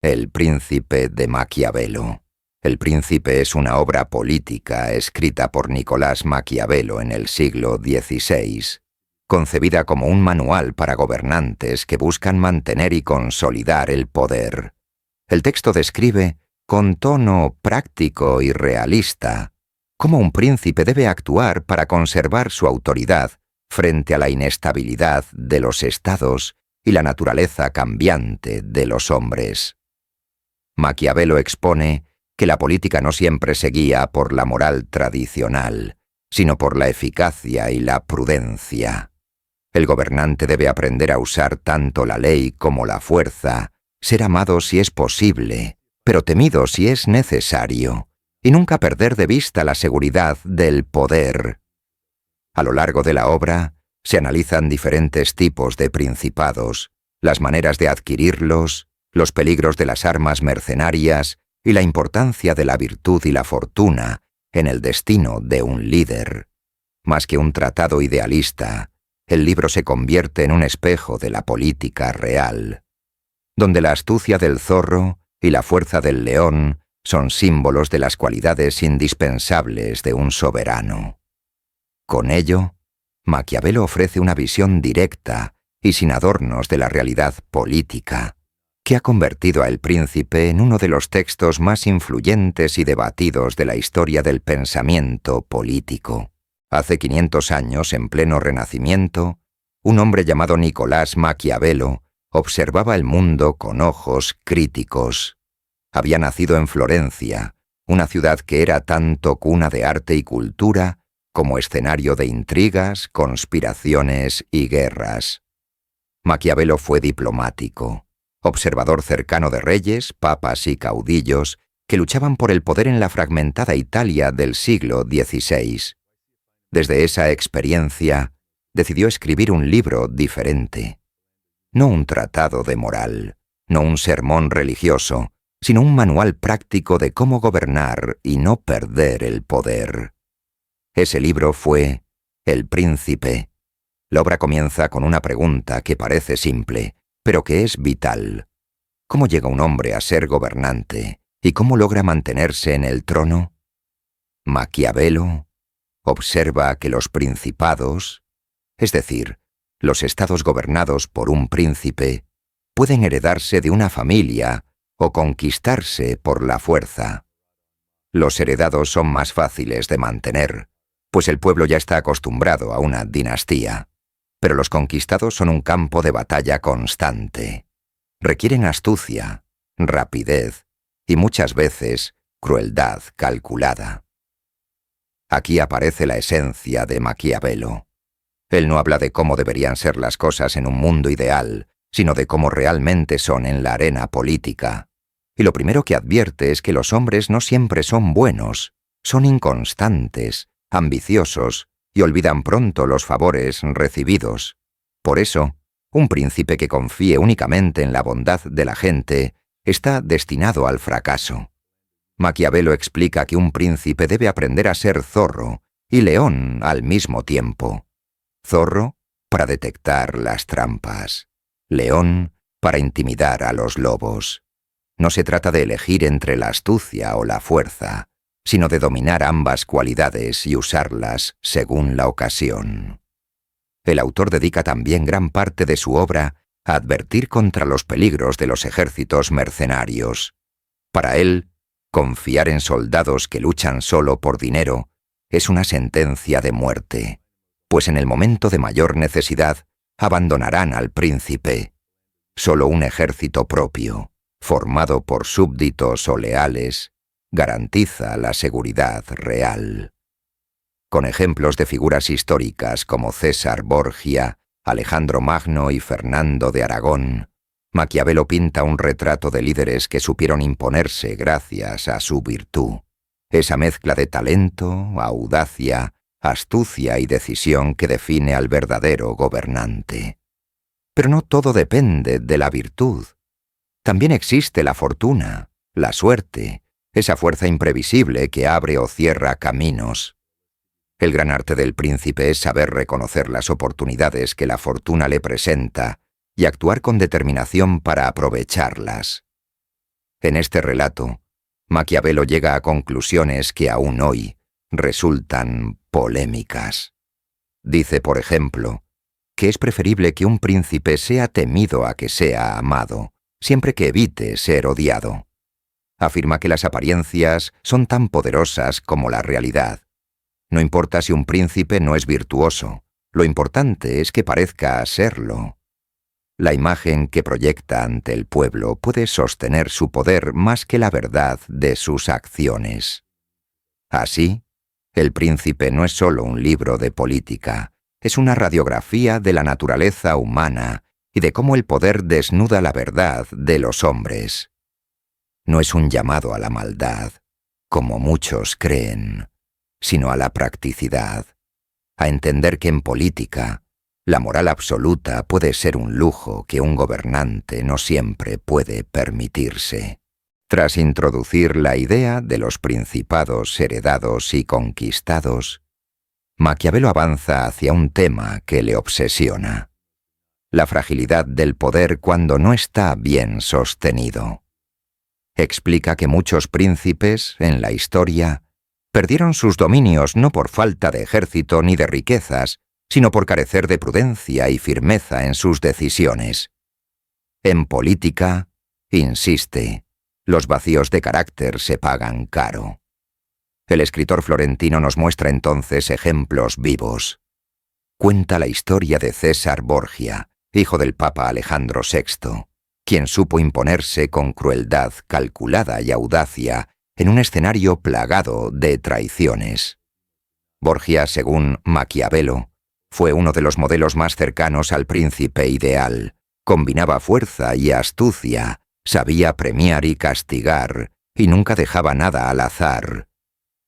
El Príncipe de Maquiavelo. El Príncipe es una obra política escrita por Nicolás Maquiavelo en el siglo XVI, concebida como un manual para gobernantes que buscan mantener y consolidar el poder. El texto describe, con tono práctico y realista, cómo un príncipe debe actuar para conservar su autoridad frente a la inestabilidad de los estados y la naturaleza cambiante de los hombres. Maquiavelo expone que la política no siempre se guía por la moral tradicional, sino por la eficacia y la prudencia. El gobernante debe aprender a usar tanto la ley como la fuerza, ser amado si es posible, pero temido si es necesario, y nunca perder de vista la seguridad del poder. A lo largo de la obra, se analizan diferentes tipos de principados, las maneras de adquirirlos, los peligros de las armas mercenarias y la importancia de la virtud y la fortuna en el destino de un líder. Más que un tratado idealista, el libro se convierte en un espejo de la política real, donde la astucia del zorro y la fuerza del león son símbolos de las cualidades indispensables de un soberano. Con ello, Maquiavelo ofrece una visión directa y sin adornos de la realidad política, que ha convertido a El Príncipe en uno de los textos más influyentes y debatidos de la historia del pensamiento político. Hace 500 años, en pleno Renacimiento, un hombre llamado Nicolás Maquiavelo observaba el mundo con ojos críticos. Había nacido en Florencia, una ciudad que era tanto cuna de arte y cultura como escenario de intrigas, conspiraciones y guerras. Maquiavelo fue diplomático, observador cercano de reyes, papas y caudillos que luchaban por el poder en la fragmentada Italia del siglo XVI. Desde esa experiencia, decidió escribir un libro diferente. No un tratado de moral, no un sermón religioso, sino un manual práctico de cómo gobernar y no perder el poder. Ese libro fue El Príncipe. La obra comienza con una pregunta que parece simple, pero que es vital. ¿Cómo llega un hombre a ser gobernante y cómo logra mantenerse en el trono? Maquiavelo observa que los principados, es decir, los estados gobernados por un príncipe, pueden heredarse de una familia o conquistarse por la fuerza. Los heredados son más fáciles de mantener, pues el pueblo ya está acostumbrado a una dinastía. Pero los conquistados son un campo de batalla constante. Requieren astucia, rapidez y muchas veces crueldad calculada. Aquí aparece la esencia de Maquiavelo. Él no habla de cómo deberían ser las cosas en un mundo ideal, sino de cómo realmente son en la arena política. Y lo primero que advierte es que los hombres no siempre son buenos, son inconstantes, ambiciosos, y olvidan pronto los favores recibidos. Por eso, un príncipe que confíe únicamente en la bondad de la gente está destinado al fracaso. Maquiavelo explica que un príncipe debe aprender a ser zorro y león al mismo tiempo. Zorro para detectar las trampas, león para intimidar a los lobos. No se trata de elegir entre la astucia o la fuerza, sino de dominar ambas cualidades y usarlas según la ocasión. El autor dedica también gran parte de su obra a advertir contra los peligros de los ejércitos mercenarios. Para él, confiar en soldados que luchan solo por dinero es una sentencia de muerte, pues en el momento de mayor necesidad abandonarán al príncipe. Solo un ejército propio, formado por súbditos o leales, garantiza la seguridad real. Con ejemplos de figuras históricas como César Borgia, Alejandro Magno y Fernando de Aragón, Maquiavelo pinta un retrato de líderes que supieron imponerse gracias a su virtud, esa mezcla de talento, audacia, astucia y decisión que define al verdadero gobernante. Pero no todo depende de la virtud. También existe la fortuna, la suerte, esa fuerza imprevisible que abre o cierra caminos. El gran arte del príncipe es saber reconocer las oportunidades que la fortuna le presenta y actuar con determinación para aprovecharlas. En este relato, Maquiavelo llega a conclusiones que aún hoy resultan polémicas. Dice, por ejemplo, que es preferible que un príncipe sea temido a que sea amado, siempre que evite ser odiado. Afirma que las apariencias son tan poderosas como la realidad. No importa si un príncipe no es virtuoso, lo importante es que parezca serlo. La imagen que proyecta ante el pueblo puede sostener su poder más que la verdad de sus acciones. Así, El Príncipe no es solo un libro de política, es una radiografía de la naturaleza humana y de cómo el poder desnuda la verdad de los hombres. No es un llamado a la maldad, como muchos creen, sino a la practicidad, a entender que en política, la moral absoluta puede ser un lujo que un gobernante no siempre puede permitirse. Tras introducir la idea de los principados heredados y conquistados, Maquiavelo avanza hacia un tema que le obsesiona: la fragilidad del poder cuando no está bien sostenido. Explica que muchos príncipes, en la historia, perdieron sus dominios no por falta de ejército ni de riquezas, sino por carecer de prudencia y firmeza en sus decisiones. En política, insiste, los vacíos de carácter se pagan caro. El escritor florentino nos muestra entonces ejemplos vivos. Cuenta la historia de César Borgia, hijo del Papa Alejandro VI, quien supo imponerse con crueldad calculada y audacia en un escenario plagado de traiciones. Borgia, según Maquiavelo, fue uno de los modelos más cercanos al príncipe ideal. Combinaba fuerza y astucia, sabía premiar y castigar, y nunca dejaba nada al azar.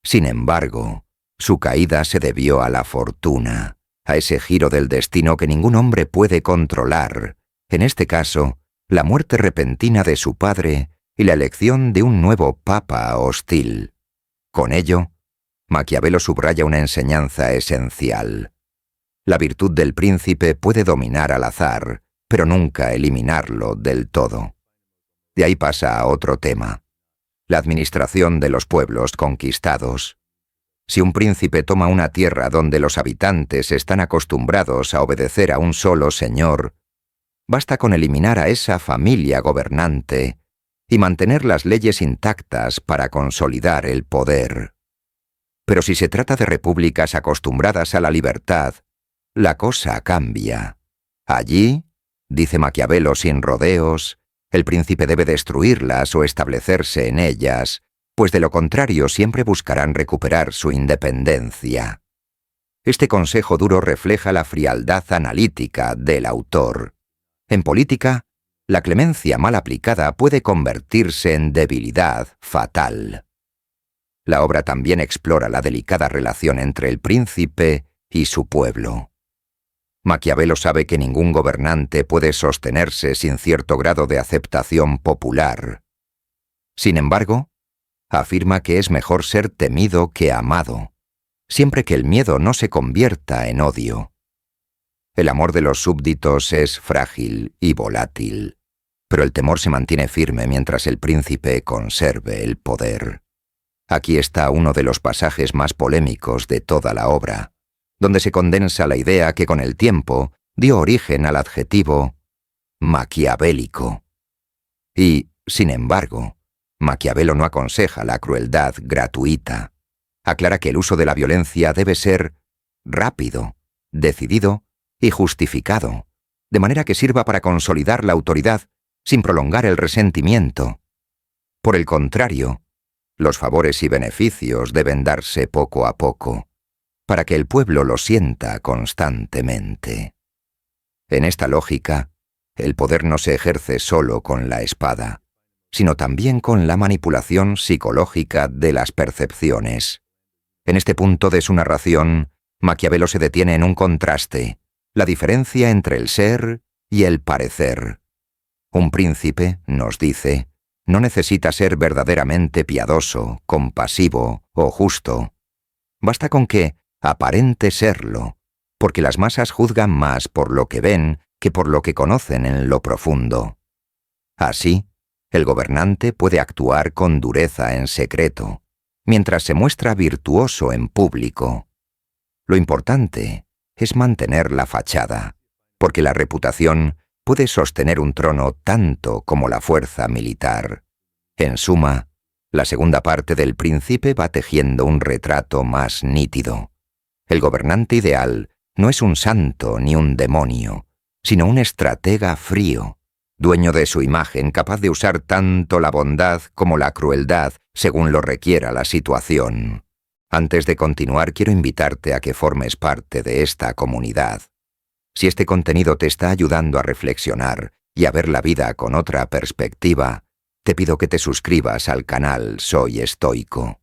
Sin embargo, su caída se debió a la fortuna, a ese giro del destino que ningún hombre puede controlar, en este caso, la muerte repentina de su padre y la elección de un nuevo papa hostil. Con ello, Maquiavelo subraya una enseñanza esencial. La virtud del príncipe puede dominar al azar, pero nunca eliminarlo del todo. De ahí pasa a otro tema: la administración de los pueblos conquistados. Si un príncipe toma una tierra donde los habitantes están acostumbrados a obedecer a un solo señor, basta con eliminar a esa familia gobernante y mantener las leyes intactas para consolidar el poder. Pero si se trata de repúblicas acostumbradas a la libertad, la cosa cambia. Allí, dice Maquiavelo sin rodeos, el príncipe debe destruirlas o establecerse en ellas, pues de lo contrario siempre buscarán recuperar su independencia. Este consejo duro refleja la frialdad analítica del autor. En política, la clemencia mal aplicada puede convertirse en debilidad fatal. La obra también explora la delicada relación entre el príncipe y su pueblo. Maquiavelo sabe que ningún gobernante puede sostenerse sin cierto grado de aceptación popular. Sin embargo, afirma que es mejor ser temido que amado, siempre que el miedo no se convierta en odio. El amor de los súbditos es frágil y volátil, pero el temor se mantiene firme mientras el príncipe conserve el poder. Aquí está uno de los pasajes más polémicos de toda la obra, donde se condensa la idea que con el tiempo dio origen al adjetivo maquiavélico. Y, sin embargo, Maquiavelo no aconseja la crueldad gratuita. Aclara que el uso de la violencia debe ser rápido, decidido y justificado, de manera que sirva para consolidar la autoridad sin prolongar el resentimiento. Por el contrario, los favores y beneficios deben darse poco a poco, para que el pueblo lo sienta constantemente. En esta lógica, el poder no se ejerce solo con la espada, sino también con la manipulación psicológica de las percepciones. En este punto de su narración, Maquiavelo se detiene en un contraste, la diferencia entre el ser y el parecer. Un príncipe, nos dice, no necesita ser verdaderamente piadoso, compasivo o justo. Basta con que aparente serlo, porque las masas juzgan más por lo que ven que por lo que conocen en lo profundo. Así, El gobernante puede actuar con dureza en secreto, mientras se muestra virtuoso en público. Lo importante es mantener la fachada, porque la reputación puede sostener un trono tanto como la fuerza militar. En suma, la segunda parte del Príncipe va tejiendo un retrato más nítido. El gobernante ideal no es un santo ni un demonio, sino un estratega frío, dueño de su imagen, capaz de usar tanto la bondad como la crueldad según lo requiera la situación. Antes de continuar, quiero invitarte a que formes parte de esta comunidad. Si este contenido te está ayudando a reflexionar y a ver la vida con otra perspectiva, te pido que te suscribas al canal Soy Estoico.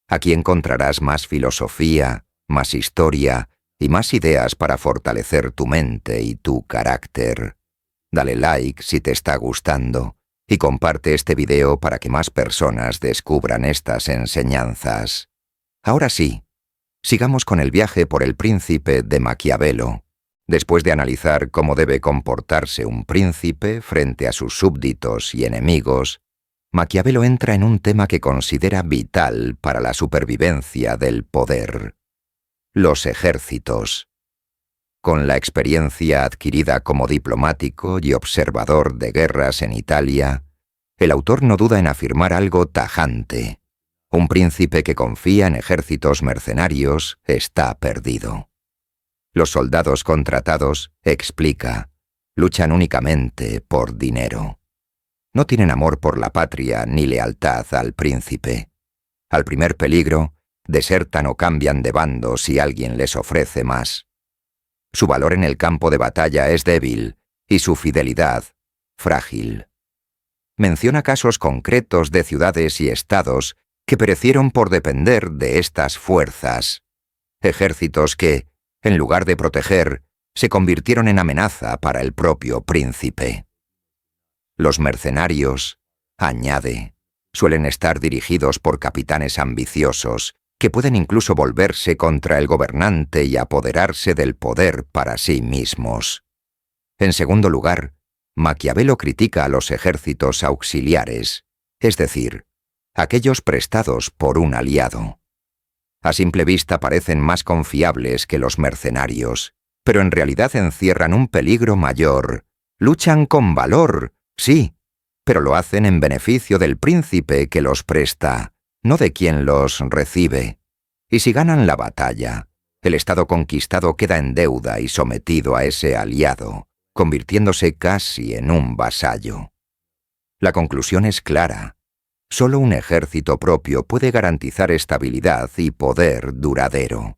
Aquí encontrarás más filosofía, más historia y más ideas para fortalecer tu mente y tu carácter. Dale like si te está gustando y comparte este video para que más personas descubran estas enseñanzas. Ahora sí, sigamos con el viaje por el Príncipe de Maquiavelo. Después de analizar cómo debe comportarse un príncipe frente a sus súbditos y enemigos, Maquiavelo entra en un tema que considera vital para la supervivencia del poder: los ejércitos. Con la experiencia adquirida como diplomático y observador de guerras en Italia, el autor no duda en afirmar algo tajante: un príncipe que confía en ejércitos mercenarios está perdido. Los soldados contratados, explica, luchan únicamente por dinero. No tienen amor por la patria ni lealtad al príncipe. Al primer peligro, desertan o cambian de bando si alguien les ofrece más. Su valor en el campo de batalla es débil y su fidelidad, frágil. Menciona casos concretos de ciudades y estados que perecieron por depender de estas fuerzas. Ejércitos que, en lugar de proteger, se convirtieron en amenaza para el propio príncipe. Los mercenarios, añade, suelen estar dirigidos por capitanes ambiciosos, que pueden incluso volverse contra el gobernante y apoderarse del poder para sí mismos. En segundo lugar, Maquiavelo critica a los ejércitos auxiliares, es decir, aquellos prestados por un aliado. A simple vista parecen más confiables que los mercenarios, pero en realidad encierran un peligro mayor. Luchan con valor, sí, pero lo hacen en beneficio del príncipe que los presta, no de quien los recibe. Y si ganan la batalla, el estado conquistado queda en deuda y sometido a ese aliado, convirtiéndose casi en un vasallo. La conclusión es clara. Solo un ejército propio puede garantizar estabilidad y poder duradero.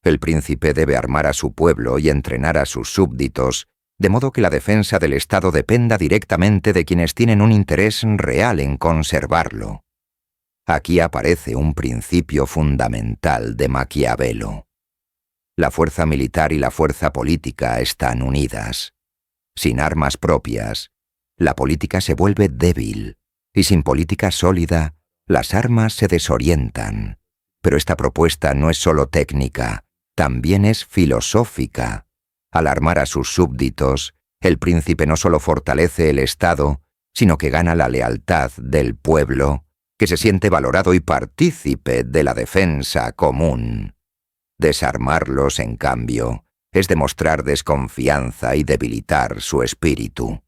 El príncipe debe armar a su pueblo y entrenar a sus súbditos, de modo que la defensa del Estado dependa directamente de quienes tienen un interés real en conservarlo. Aquí aparece un principio fundamental de Maquiavelo. La fuerza militar y la fuerza política están unidas. Sin armas propias, la política se vuelve débil. Y sin política sólida, las armas se desorientan. Pero esta propuesta no es solo técnica, también es filosófica. Al armar a sus súbditos, el príncipe no solo fortalece el Estado, sino que gana la lealtad del pueblo, que se siente valorado y partícipe de la defensa común. Desarmarlos, en cambio, es demostrar desconfianza y debilitar su espíritu.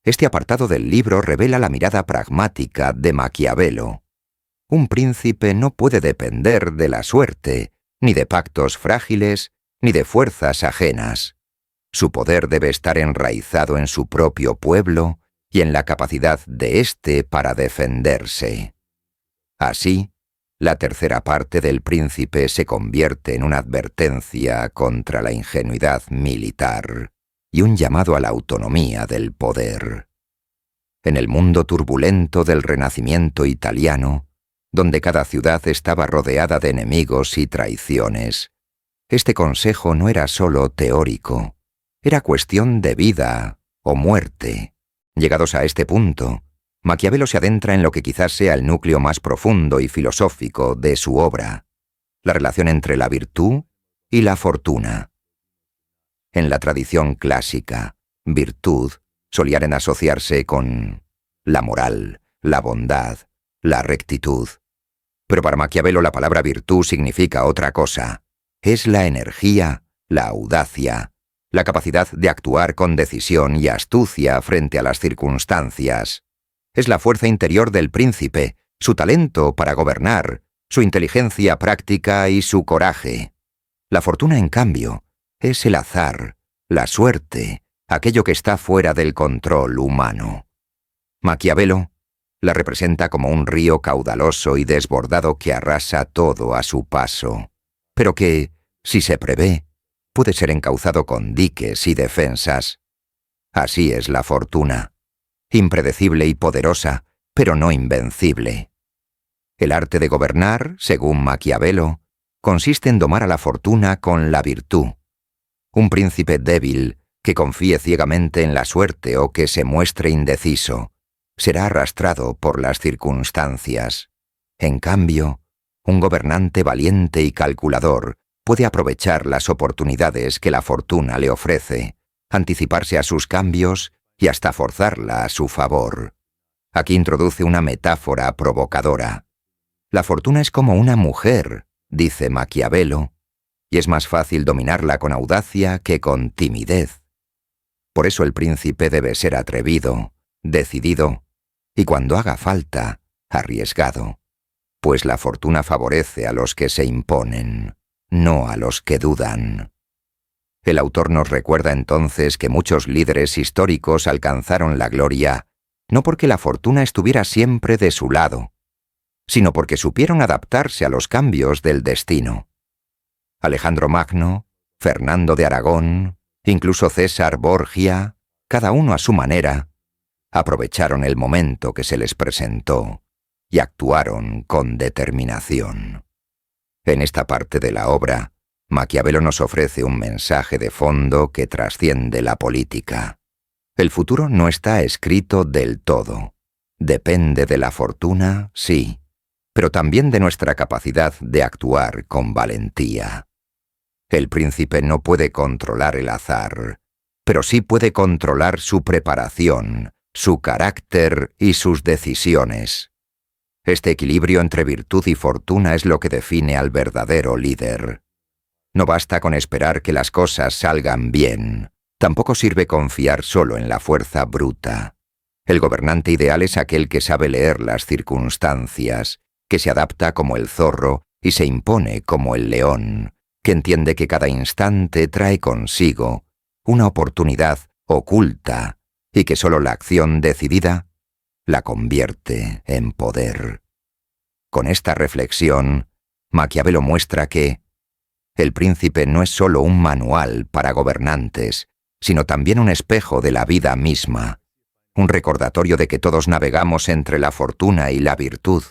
Este apartado del libro revela la mirada pragmática de Maquiavelo. Un príncipe no puede depender de la suerte, ni de pactos frágiles, ni de fuerzas ajenas. Su poder debe estar enraizado en su propio pueblo y en la capacidad de éste para defenderse. Así, la tercera parte del Príncipe se convierte en una advertencia contra la ingenuidad militar y un llamado a la autonomía del poder. En el mundo turbulento del Renacimiento italiano, donde cada ciudad estaba rodeada de enemigos y traiciones, este consejo no era solo teórico, era cuestión de vida o muerte. Llegados a este punto, Maquiavelo se adentra en lo que quizás sea el núcleo más profundo y filosófico de su obra, la relación entre la virtud y la fortuna. En la tradición clásica, virtud solía asociarse con la moral, la bondad, la rectitud. Pero para Maquiavelo la palabra virtud significa otra cosa. Es la energía, la audacia, la capacidad de actuar con decisión y astucia frente a las circunstancias. Es la fuerza interior del príncipe, su talento para gobernar, su inteligencia práctica y su coraje. La fortuna, en cambio, es el azar, la suerte, aquello que está fuera del control humano. Maquiavelo la representa como un río caudaloso y desbordado que arrasa todo a su paso, pero que, si se prevé, puede ser encauzado con diques y defensas. Así es la fortuna, impredecible y poderosa, pero no invencible. El arte de gobernar, según Maquiavelo, consiste en domar a la fortuna con la virtud. Un príncipe débil, que confíe ciegamente en la suerte o que se muestre indeciso, será arrastrado por las circunstancias. En cambio, un gobernante valiente y calculador puede aprovechar las oportunidades que la fortuna le ofrece, anticiparse a sus cambios y hasta forzarla a su favor. Aquí introduce una metáfora provocadora. La fortuna es como una mujer, dice Maquiavelo, y es más fácil dominarla con audacia que con timidez. Por eso el príncipe debe ser atrevido, decidido, y cuando haga falta, arriesgado, pues la fortuna favorece a los que se imponen, no a los que dudan. El autor nos recuerda entonces que muchos líderes históricos alcanzaron la gloria, no porque la fortuna estuviera siempre de su lado, sino porque supieron adaptarse a los cambios del destino. Alejandro Magno, Fernando de Aragón, incluso César Borgia, cada uno a su manera, aprovecharon el momento que se les presentó y actuaron con determinación. En esta parte de la obra, Maquiavelo nos ofrece un mensaje de fondo que trasciende la política. El futuro no está escrito del todo. Depende de la fortuna, sí, pero también de nuestra capacidad de actuar con valentía. El príncipe no puede controlar el azar, pero sí puede controlar su preparación, su carácter y sus decisiones. Este equilibrio entre virtud y fortuna es lo que define al verdadero líder. No basta con esperar que las cosas salgan bien. Tampoco sirve confiar solo en la fuerza bruta. El gobernante ideal es aquel que sabe leer las circunstancias, que se adapta como el zorro y se impone como el león, que entiende que cada instante trae consigo una oportunidad oculta y que solo la acción decidida la convierte en poder. Con esta reflexión, Maquiavelo muestra que el príncipe no es solo un manual para gobernantes, sino también un espejo de la vida misma, un recordatorio de que todos navegamos entre la fortuna y la virtud,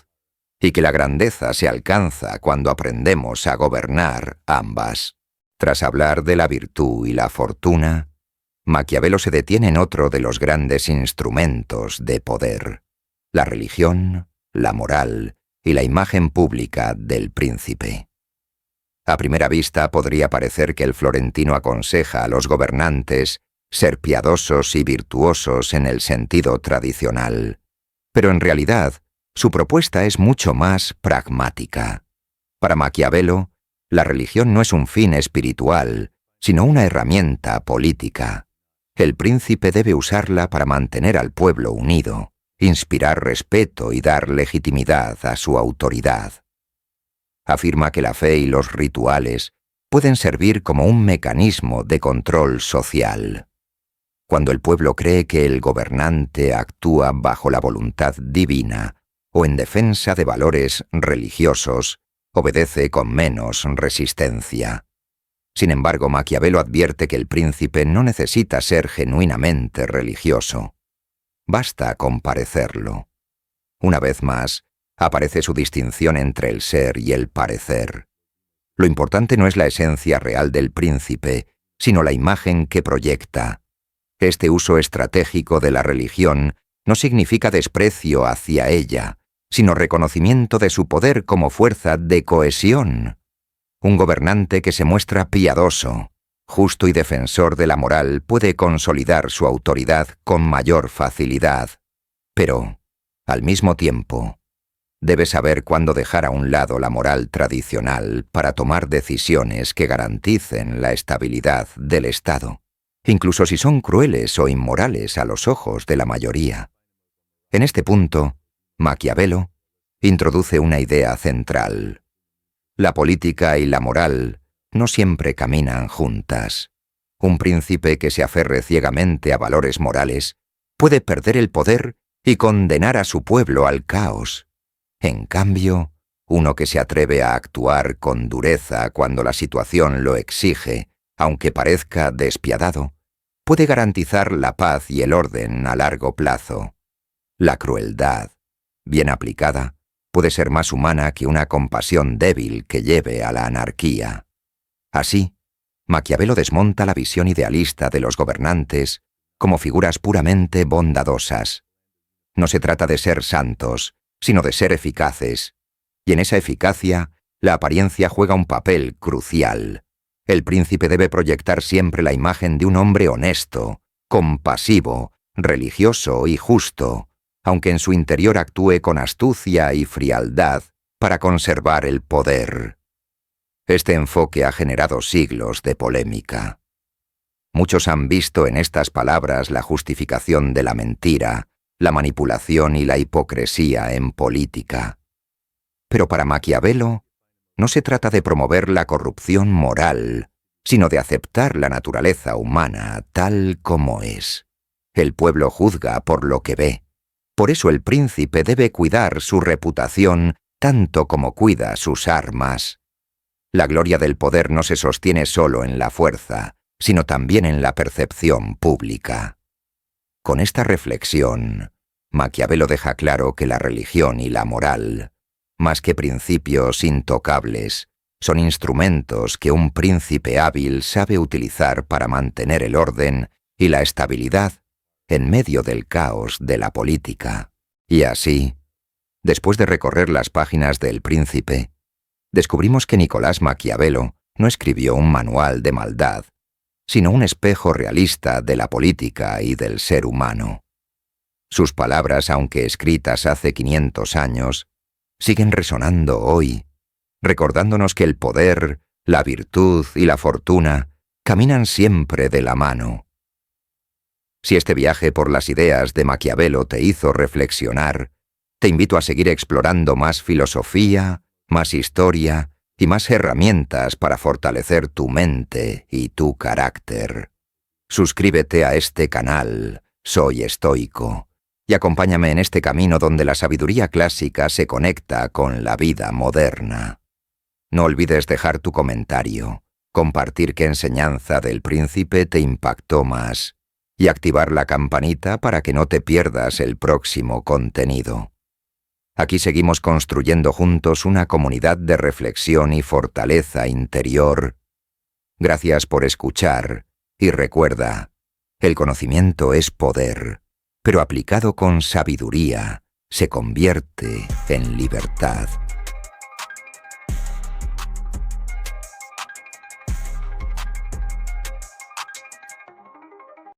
y que la grandeza se alcanza cuando aprendemos a gobernar ambas. Tras hablar de la virtud y la fortuna, Maquiavelo se detiene en otro de los grandes instrumentos de poder, la religión, la moral y la imagen pública del príncipe. A primera vista podría parecer que el florentino aconseja a los gobernantes ser piadosos y virtuosos en el sentido tradicional, pero en realidad su propuesta es mucho más pragmática. Para Maquiavelo, la religión no es un fin espiritual, sino una herramienta política. El príncipe debe usarla para mantener al pueblo unido, inspirar respeto y dar legitimidad a su autoridad. Afirma que la fe y los rituales pueden servir como un mecanismo de control social. Cuando el pueblo cree que el gobernante actúa bajo la voluntad divina o en defensa de valores religiosos, obedece con menos resistencia. Sin embargo, Maquiavelo advierte que el príncipe no necesita ser genuinamente religioso. Basta con parecerlo. Una vez más, aparece su distinción entre el ser y el parecer. Lo importante no es la esencia real del príncipe, sino la imagen que proyecta. Este uso estratégico de la religión no significa desprecio hacia ella, sino reconocimiento de su poder como fuerza de cohesión. Un gobernante que se muestra piadoso, justo y defensor de la moral puede consolidar su autoridad con mayor facilidad. Pero, al mismo tiempo, debe saber cuándo dejar a un lado la moral tradicional para tomar decisiones que garanticen la estabilidad del Estado, incluso si son crueles o inmorales a los ojos de la mayoría. En este punto, Maquiavelo introduce una idea central. La política y la moral no siempre caminan juntas. Un príncipe que se aferre ciegamente a valores morales puede perder el poder y condenar a su pueblo al caos. En cambio, uno que se atreve a actuar con dureza cuando la situación lo exige, aunque parezca despiadado, puede garantizar la paz y el orden a largo plazo. La crueldad, bien aplicada, puede ser más humana que una compasión débil que lleve a la anarquía. Así, Maquiavelo desmonta la visión idealista de los gobernantes como figuras puramente bondadosas. No se trata de ser santos, sino de ser eficaces, y en esa eficacia la apariencia juega un papel crucial. El príncipe debe proyectar siempre la imagen de un hombre honesto, compasivo, religioso y justo, aunque en su interior actúe con astucia y frialdad para conservar el poder. Este enfoque ha generado siglos de polémica. Muchos han visto en estas palabras la justificación de la mentira, la manipulación y la hipocresía en política. Pero para Maquiavelo, no se trata de promover la corrupción moral, sino de aceptar la naturaleza humana tal como es. El pueblo juzga por lo que ve. Por eso el príncipe debe cuidar su reputación tanto como cuida sus armas. La gloria del poder no se sostiene solo en la fuerza, sino también en la percepción pública. Con esta reflexión, Maquiavelo deja claro que la religión y la moral, más que principios intocables, son instrumentos que un príncipe hábil sabe utilizar para mantener el orden y la estabilidad en medio del caos de la política. Y así, después de recorrer las páginas del Príncipe, descubrimos que Nicolás Maquiavelo no escribió un manual de maldad, sino un espejo realista de la política y del ser humano. Sus palabras, aunque escritas hace 500 años, siguen resonando hoy, recordándonos que el poder, la virtud y la fortuna caminan siempre de la mano. Si este viaje por las ideas de Maquiavelo te hizo reflexionar, te invito a seguir explorando más filosofía, más historia y más herramientas para fortalecer tu mente y tu carácter. Suscríbete a este canal, Soy Estoico, y acompáñame en este camino donde la sabiduría clásica se conecta con la vida moderna. No olvides dejar tu comentario, compartir qué enseñanza del Príncipe te impactó más y activar la campanita para que no te pierdas el próximo contenido. Aquí seguimos construyendo juntos una comunidad de reflexión y fortaleza interior. Gracias por escuchar y recuerda, el conocimiento es poder, pero aplicado con sabiduría se convierte en libertad.